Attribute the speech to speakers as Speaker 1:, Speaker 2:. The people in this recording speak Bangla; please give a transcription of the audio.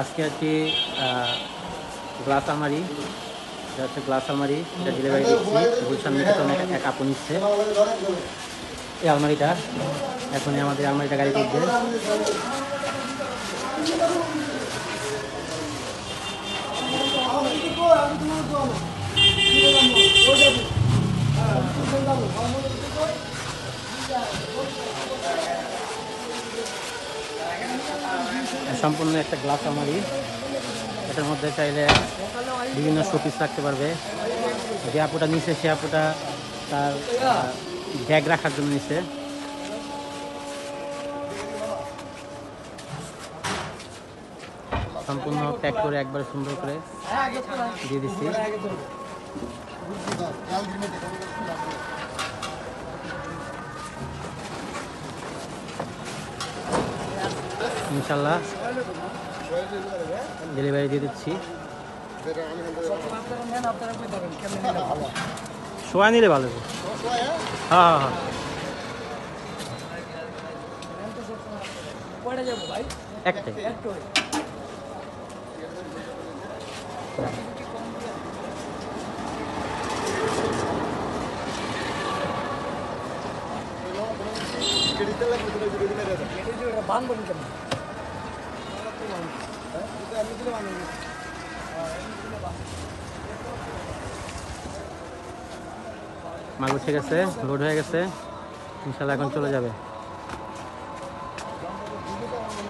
Speaker 1: আজকে একটি গ্লাস আলমারি, এটা হচ্ছে গ্লাস আলমারি, এটা ডেলিভারি দিচ্ছি। গুলশান নিকেতন এক আপু নিচ্ছে এই আলমারিটা। এখনই আমাদের আলমারিটা গাড়ি দিচ্ছে। সম্পূর্ণ একটা গ্লাস আলমারি। এটার মধ্যে চাইলে বিভিন্ন শোপিস রাখতে পারবে। যে আপুটা নিচে সে আপুটা তার ব্যাগ রাখার জন্য নিচ্ছে। সম্পূর্ণ প্যাক করে একবারে সুন্দর করে দিয়ে দিচ্ছি। ইনশাল্লাহ ডেলিভারি দিয়ে দিচ্ছি। শোয়া নিলে ভালো। হ্যাঁ হ্যাঁ হ্যাঁ, একটাই। মাল উঠে গেছে, লোড হয়ে গেছে, ইনশাল্লাহ এখন চলে যাবে।